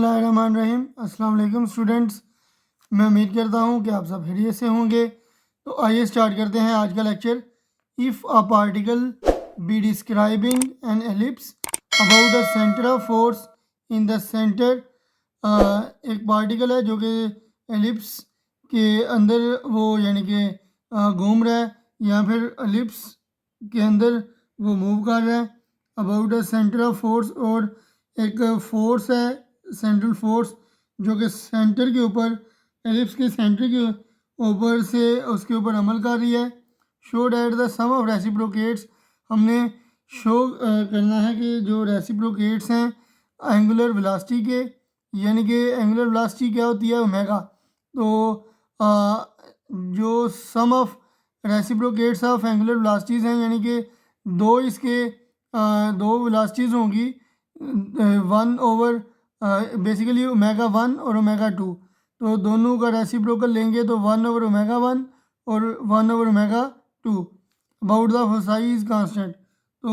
बिस्मिल्लाहिर्रहमानिर्रहीम। अस्सलाम वालेकुम स्टूडेंट्स, मैं उम्मीद करता हूँ कि आप सब खैरियत से होंगे। तो आइए स्टार्ट करते हैं आज का lecture. If a particle be describing an ellipse about the centre of force in the centre. एक पार्टिकल है जो कि एलिप्स के अंदर वो यानी कि घूम रहा है या फिर एलिप्स के अंदर वो मूव कर रहा है। About the centre of force, और एक फोर्स है सेंट्रल फोर्स जो कि सेंटर के ऊपर एलिप्स के सेंटर के ऊपर से उसके ऊपर अमल कर रही है। Show that the sum of reciprocates, हमने शो करना है कि जो रेसिप्रोकेट्स हैं एंगुलर वेलोसिटी के, यानी कि एंगुलर वेलोसिटी क्या होती है, ओमेगा। तो जो sum of reciprocates of angular velocities हैं, यानी कि दो इसके दो वेलोसिटीज़ होंगी, one over basically omega one और ओमेगा टू। तो दोनों का रेसिप्रोकल लेंगे तो वन ओवर ओमेगा वन और one over omega two. About the foci is constant, तो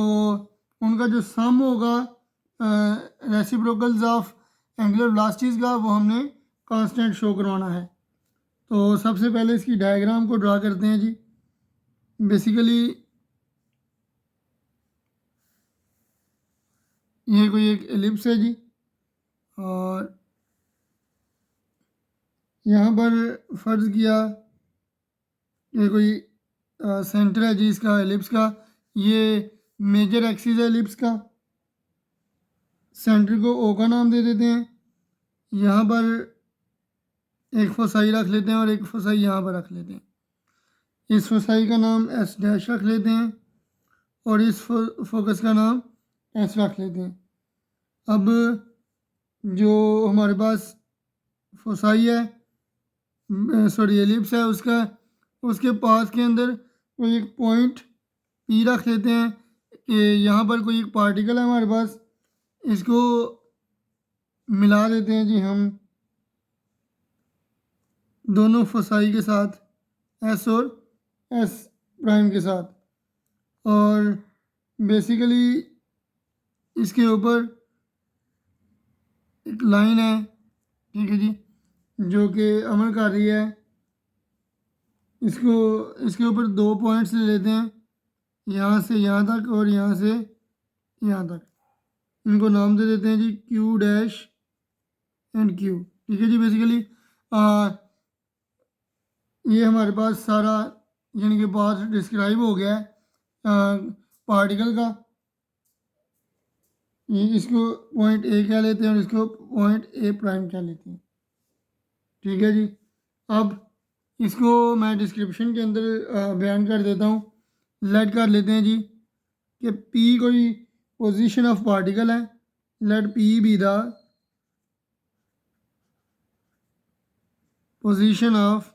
उनका जो सम होगा रेसिप्रोकल्स ऑफ एंगुलर वेलोसिटीज़ का, वो हमने कांस्टेंट शो करवाना है। तो सबसे पहले इसकी डायग्राम को ड्रा करते हैं जी। बेसिकली ये कोई एक एलिप्स है जी, और यहाँ पर फ़र्ज़ किया ये कोई सेंटर है जी इसका एलिप्स का। ये मेजर एक्सिस है एलिप्स का। सेंटर को ओ का नाम दे देते हैं। यहाँ पर एक फोसाई रख लेते हैं और एक फोसाई यहाँ पर रख लेते हैं। इस फोसाई का नाम एस डैश रख लेते हैं और इस फोकस का नाम एस रख लेते हैं। अब जो हमारे पास फोसाई है, सॉरी एलिप्स है, उसके पास के अंदर कोई एक पॉइंट पी रख लेते हैं कि यहाँ पर कोई एक पार्टिकल है हमारे पास, इसको मिला देते हैं जी हम दोनों फोसाई के साथ, एस और एस प्राइम के साथ। और बेसिकली इसके ऊपर एक लाइन है, ठीक है जी, जो कि अमल कर रही है। इसके ऊपर दो पॉइंट्स ले लेते हैं, यहाँ से यहाँ तक और यहाँ से यहाँ तक। इनको नाम दे देते हैं G Q dash and Q, ठीक है जी। बेसिकली ये हमारे पास सारा यानी कि पाथ डिस्क्राइब हो गया है पार्टिकल का। इसको पॉइंट ए कह लेते हैं और इसको पॉइंट ए प्राइम कह लेते हैं, ठीक है जी। अब इसको मैं डिस्क्रिप्शन के अंदर बयान कर देता हूँ। लेट कर लेते हैं जी कि पी कोई पोजीशन ऑफ पार्टिकल है। Let P be the position of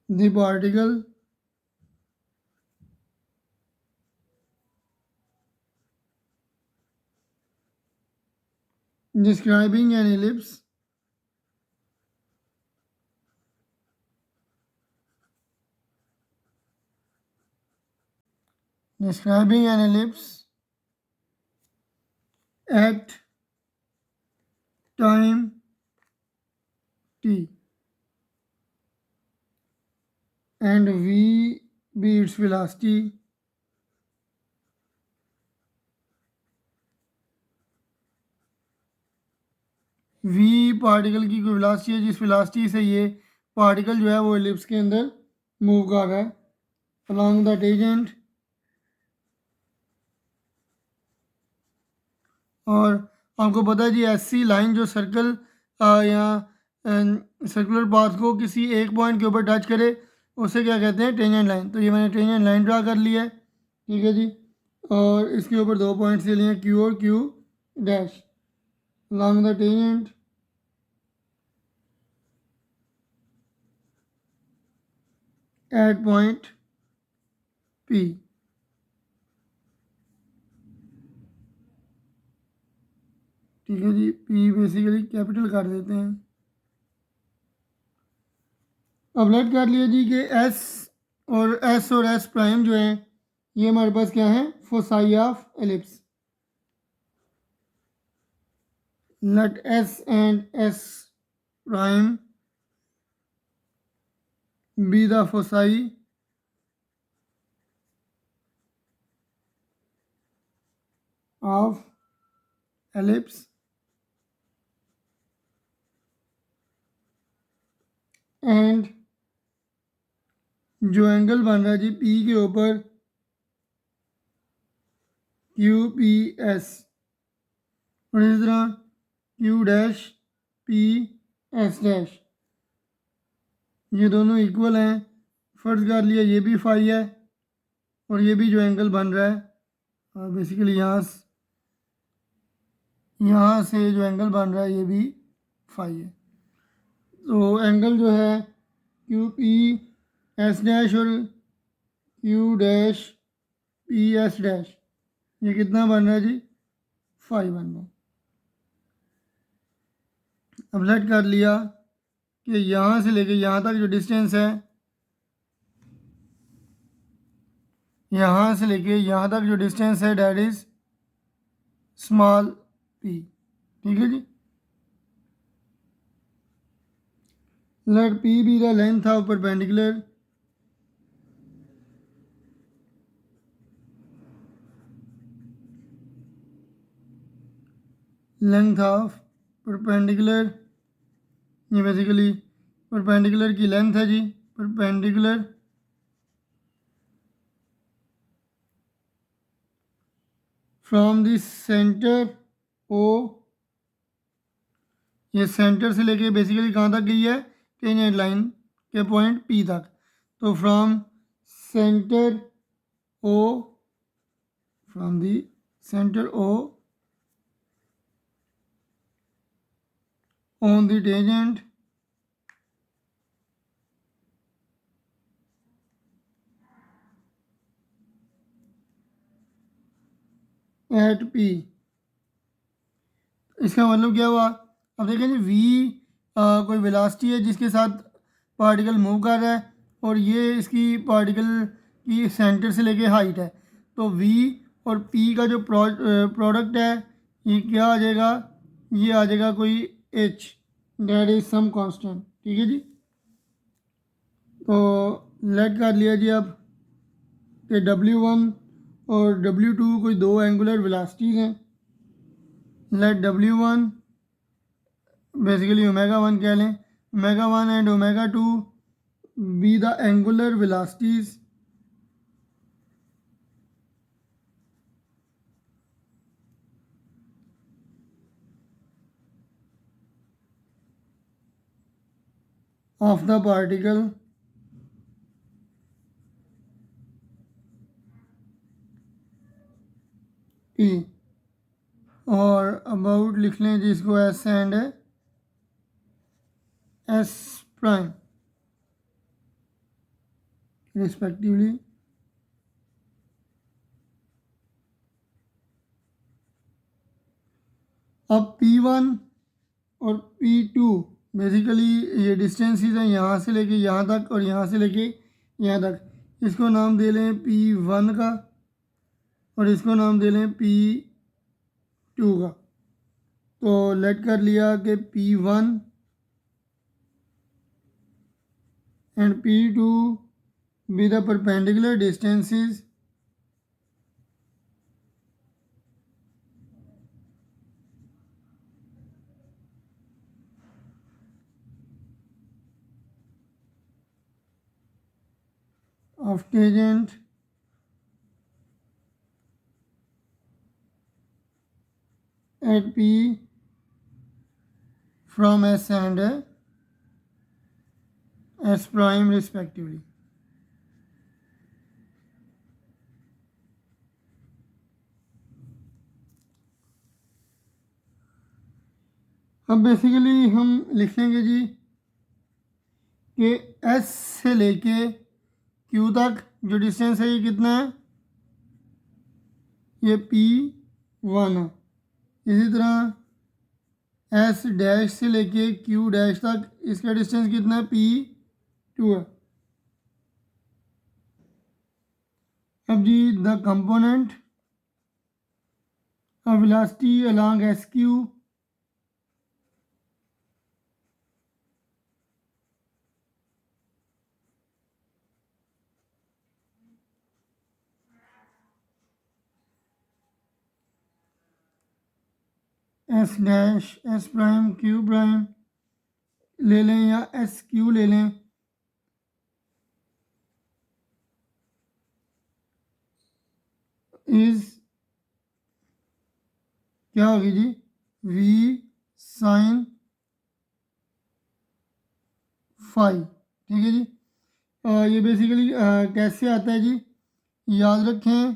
the particle describing an ellipse at time t and v be its velocity v particle की कोई वेलोसिटी है जिस वेलोसिटी से ये पार्टिकल जो है वो एलिप्स के अंदर मूव कर रहा है along the tangent। और आपको पता है जी ऐसी लाइन जो सर्कल या सर्कुलर पाथ को किसी एक पॉइंट के ऊपर टच करे उसे क्या कहते हैं, टेंजेंट लाइन। तो ये मैंने टेंजेंट लाइन ड्रा कर लिया है, ठीक है जी। और इसके ऊपर दो पॉइंट्स ले लिए क्यू और Q dash along the tangent at point P, ठीक है जी। P बेसिकली कैपिटल कर देते हैं। अब लेट कर लिया जी कि S और S प्राइम जो है ये हमारे पास क्या है, foci of ellipse. let S and S prime be the foci of ellipse and जो एंगल बन रहा है जी P के ऊपर QPS और इस तरह Q डैश PS डैश ये दोनों इक्वल हैं। फर्ज कर लिया ये भी फाई है और ये भी जो एंगल बन रहा है और बेसिकली यहाँ से जो एंगल बन रहा है ये भी फाई है। तो एंगल जो है QPS डैश और Q डैश PS डैश ये कितना बन रहा है जी फाई बन रहा है। अब सेट कर लिया कि यहाँ से लेके यहाँ तक जो डिस्टेंस है यहाँ से लेके यहाँ तक जो डिस्टेंस है डैट इज स्मॉल p। ठीक है जी। Let p be the length of perpendicular ये बेसिकली परपेंडिकुलर की लेंथ है जी। Perpendicular from the centre O ये सेंटर से लेके बेसिकली कहाँ तक गई है टेंजेंट लाइन के पॉइंट P तक। तो from the centre O on the tangent at P। इसका मतलब क्या हुआ? अब देखें जी v कोई वेलोसिटी है जिसके साथ पार्टिकल मूव कर रहा है और ये इसकी पार्टिकल की सेंटर से लेके हाइट है। तो v और p का जो प्रोडक्ट है ये क्या आ जाएगा? ये आ जाएगा कोई h that is some constant. ठीक है जी। तो लेट कर लिया जी अब कि W1 और W2 कोई दो एंगुलर वेलोसिटीज़ हैं। लेट W1 बेसिकली ओमेगा 1 कह लें, omega 1 and omega 2 be the angular velocities of the particle P और अबाउट लिख लें जिसको S and S prime respectively. अब P1 और P2 बेसिकली ये डिस्टेंसेस हैं यहाँ से लेके यहाँ तक और यहाँ से लेके यहाँ तक। इसको नाम दे लें P1 का और इसको नाम दे लें P2 का। तो लेट कर लिया कि P1 and P2 be the perpendicular distances of tangent at P from S and S prime respectively। अब बेसिकली हम लिखेंगे जी कि S से लेके Q तक जो डिस्टेंस है ये कितना है? ये P1 है। इसी तरह S डैश से लेके Q डैश तक इसका डिस्टेंस कितना है? P2 है। अब जी the component of velocity along SQ S dash S prime Q prime ले लें या एस क्यू ले लें, इज क्या होगी जी, वी साइन फाई। ठीक है जी। ये बेसिकली कैसे आता है जी, याद रखें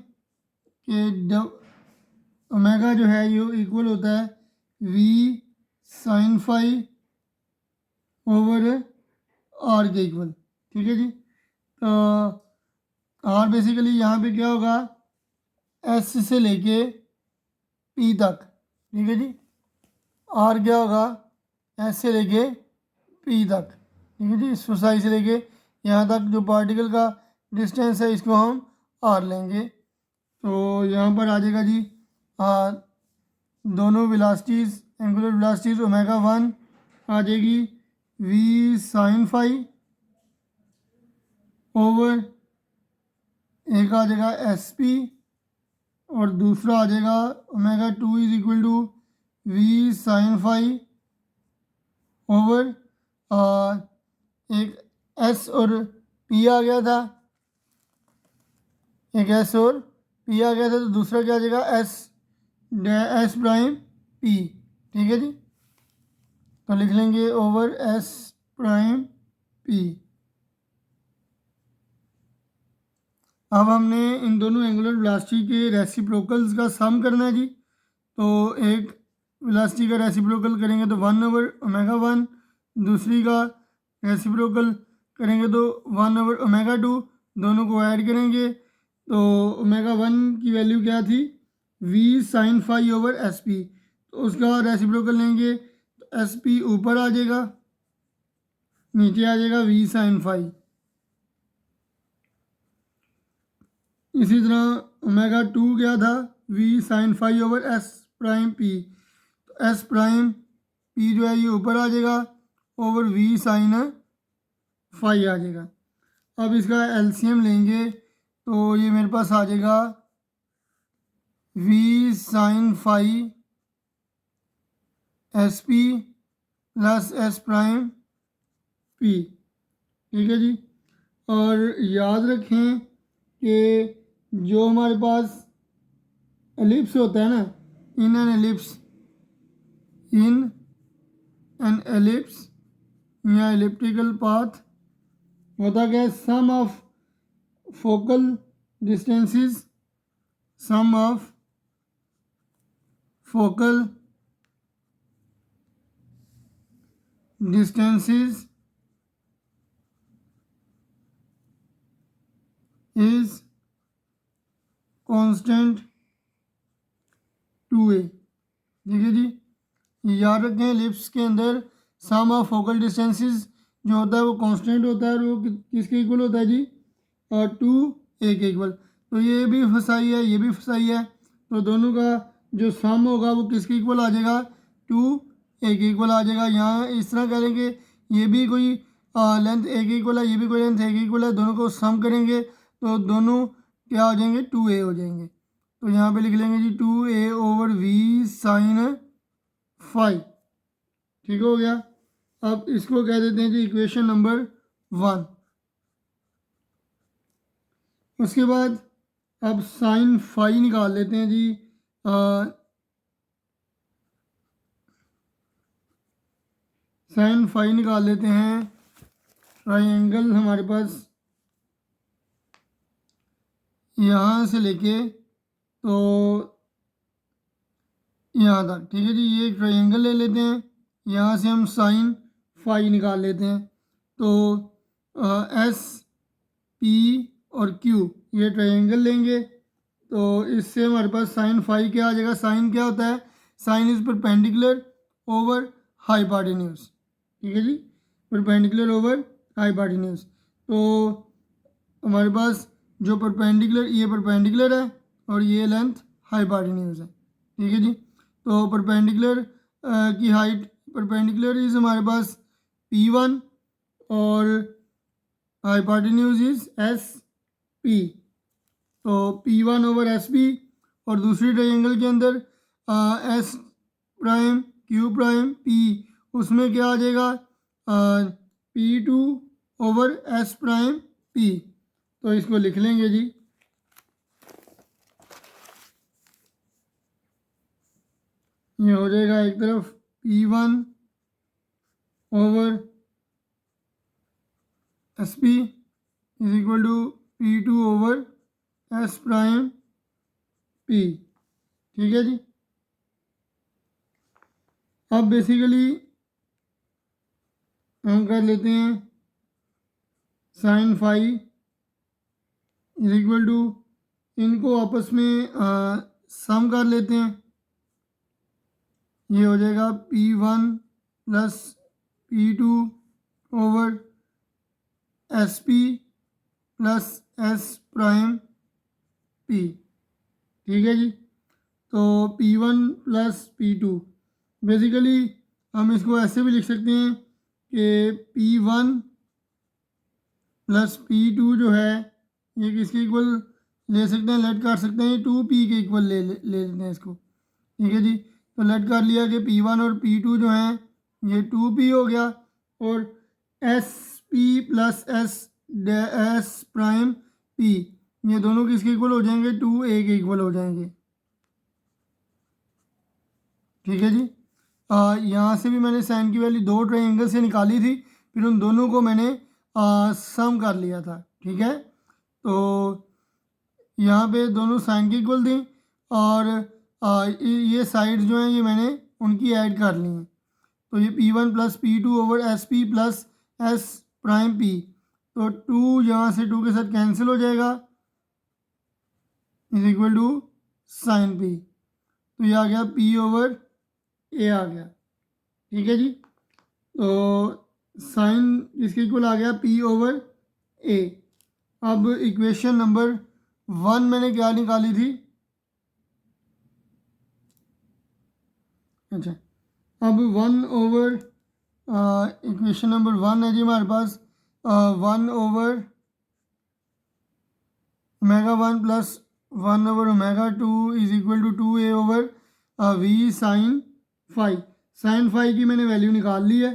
कि ओमेगा जो है ये इक्वल होता है V sine phi over r के इक्वल। ठीक है जी। तो आर बेसिकली यहाँ पे क्या होगा, एस से लेके पी तक। ठीक है जी। आर क्या होगा, एस से लेके पी तक। ठीक है जी। इस फोसाई से लेके यहाँ तक जो पार्टिकल का डिस्टेंस है इसको हम आर लेंगे। तो यहाँ पर आ जाएगा जी दोनों वेलोसिटीज़, एंगुलर वेलोसिटीज़ ओमेगा 1 आ जाएगी वी साइन फाई ओवर एक आ जाएगा एस पी और दूसरा आ जाएगा omega 2 is equal to V sine phi over एक एस और पी आ गया था, एक एस और पी आ गया था, तो दूसरा क्या आ जाएगा एस प्राइम पी। ठीक है जी। तो लिख लेंगे ओवर एस प्राइम पी। अब हमने इन दोनों एंगुलर वेलोसिटी के रेसिप्रोकल्स का सम करना है जी। तो एक वेलोसिटी का रेसिप्रोकल करेंगे तो 1/ओमेगा 1, दूसरी का रेसिप्रोकल करेंगे तो 1/ओमेगा 2, दोनों को ऐड करेंगे तो ओमेगा 1 की वैल्यू क्या थी, V sine phi over S P. तो उसका रेसिप्रोकल लेंगे तो एस पी ऊपर आ जाएगा, नीचे आ जाएगा वी साइन फाई। इसी तरह ओमेगा 2 क्या था, V sine phi over S prime P. तो एस प्राइम पी जो है ये ऊपर आ जाएगा ओवर वी साइन फाई आ जाएगा। अब इसका एलसीएम लेंगे तो ये मेरे पास आ जाएगा V sine phi S P plus S prime P. ठीक है जी। और याद रखें कि जो हमारे पास एलिप्स होता है ना, इन एन एलिप्स या एलिप्टिकल पाथ होता क्या है, sum of focal distances, sum of focal distances is constant 2a। ठीक है जी। याद रखें एलिप्स के अंदर सम ऑफ फोकल डिस्टेंसेस जो होता है वो कांस्टेंट होता है और वो किसके इक्वल होता है जी, 2a के इक्वल। तो ये भी फसाई है, ये भी फसाई है, तो दोनों का जो सम होगा वो किसके इक्वल आ जाएगा, 2a के इक्वल आ जाएगा। यहाँ इस तरह करेंगे, ये भी कोई लेंथ a के इक्वल है, ये भी कोई लेंथ a के इक्वल है, दोनों को सम करेंगे तो दोनों क्या हो जाएंगे, 2a हो जाएंगे। तो यहाँ पे लिख लेंगे जी 2a over V sine phi. ठीक हो गया। अब इसको कह देते हैं जी इक्वेशन नंबर 1। उसके बाद अब साइन फाई निकाल लेते हैं जी। साइन फाई निकाल लेते हैं। ट्राइंगल हमारे पास यहाँ से लेके तो यहाँ तक। ठीक है जी। ये एक ट्राइंगल ले लेते हैं, यहाँ से हम साइन फाई निकाल लेते हैं। तो एस पी और क्यू ये ट्राइंगल लेंगे तो इससे हमारे पास साइन फाई क्या आ जाएगा। साइन क्या होता है, sine is perpendicular over hypotenuse. ठीक है जी, परपेंडिकुलर ओवर हाइपोटेन्यूज। तो हमारे पास जो परपेंडिकुलर, ये परपेंडिकुलर है और ये लेंथ हाइपोटेन्यूज है। ठीक है जी। तो परपेंडिकुलर की हाइट, परपेंडिकुलर इज हमारे पास P1 और हाइपोटेन्यूज इज एस पी। तो P1 ओवर एस पी और दूसरी ट्रायंगल के अंदर S prime Q prime P, उसमें क्या आ जाएगा P2 over S prime P। तो इसको लिख लेंगे जी, ये हो जाएगा एक तरफ P1 over SP is equal to P2 over S prime P। ठीक है जी। अब बेसिकली हम कर लेते हैं sine phi is equal to, इनको आपस में सम कर लेते हैं। ये हो जाएगा P1 plus P2 over SP plus S prime P। ठीक है जी। तो P1 प्लस P2, बेसिकली हम इसको ऐसे भी लिख सकते हैं कि P1 प्लस P2 जो है ये किसके इक्वल ले सकते हैं, लेट कर सकते हैं 2P के इक्वल ले लेते हैं इसको। ठीक है जी। तो लेट कर लिया कि P1 और P2 जो हैं ये 2P हो गया, और SP plus S prime P ये दोनों किसके इक्वल हो जाएंगे, 2A के इक्वल हो जाएंगे। ठीक है जी। यहाँ से भी मैंने साइन की वैल्यू दो ट्रायंगल से निकाली थी, फिर उन दोनों को मैंने सम कर लिया था। ठीक है। तो यहाँ पे दोनों साइन के इक्वल थी, और ये साइड जो हैं ये मैंने उनकी ऐड कर ली हैं। तो ये P1 plus P2 over SP plus S prime P, तो 2 यहाँ से 2 के साथ कैंसिल हो जाएगा is equal to sine P। तो ये आ गया P ओवर A आ गया। ठीक है जी। तो साइन इसके इक्वल आ गया P ओवर A। अब इक्वेशन नंबर 1 मैंने क्या निकाली थी, अच्छा अब 1 ओवर इक्वेशन नंबर 1 है जी हमारे पास 1 over omega 1 plus 1 over omega 2 is equal to 2A over V sine phi. Sine phi की मैंने वैल्यू निकाल ली है,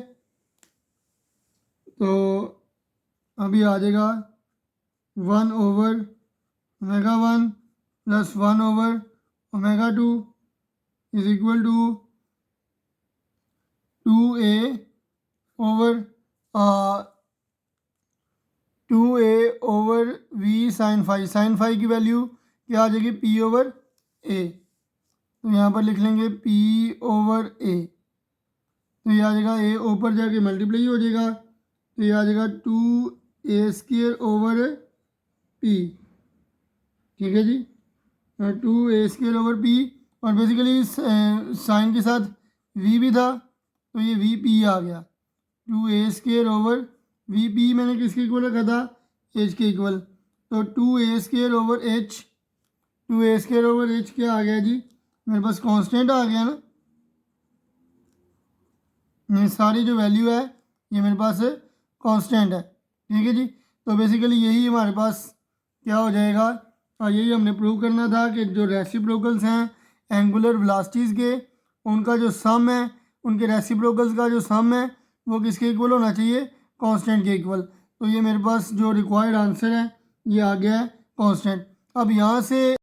तो अभी आ जाएगा 1 over omega 1 plus 1 over omega 2 is equal to 2A over 2A over V sine phi. Sine phi की value क्या आ जाएगी, P ओवर A। तो यहाँ पर लिख लेंगे P ओवर A, तो ये आ जाएगा A ऊपर जाके मल्टीप्लाई हो जाएगा, तो ये आ जाएगा 2A स्क्वायर ओवर P। ठीक है जी। 2A स्क्वायर ओवर P, और बेसिकली साइन के साथ V भी था, तो ये VP आ गया। 2A स्क्वायर ओवर VP मैंने किसके इक्वल रखा था, H के इक्वल, तो 2A square over H, 2A square over H क्या आ गया जी, मेरे पास कांस्टेंट आ गया ना। ये सारी जो वैल्यू है ये मेरे पास कांस्टेंट है। ठीक है जी। तो बेसिकली यही हमारे पास क्या हो जाएगा, और यही हमने प्रूव करना था कि जो रेसिप्रोकल्स हैं एंगुलर वेलोसिटीज़ के, उनका जो सम है, उनके रेसिप्रोकल्स का जो सम है वो किसके इक्वल होना चाहिए, कांस्टेंट के इक्वल। तो ये मेरे पास जो रिक्वायर्ड आंसर है ये आ गया है कांस्टेंट। अब यहाँ से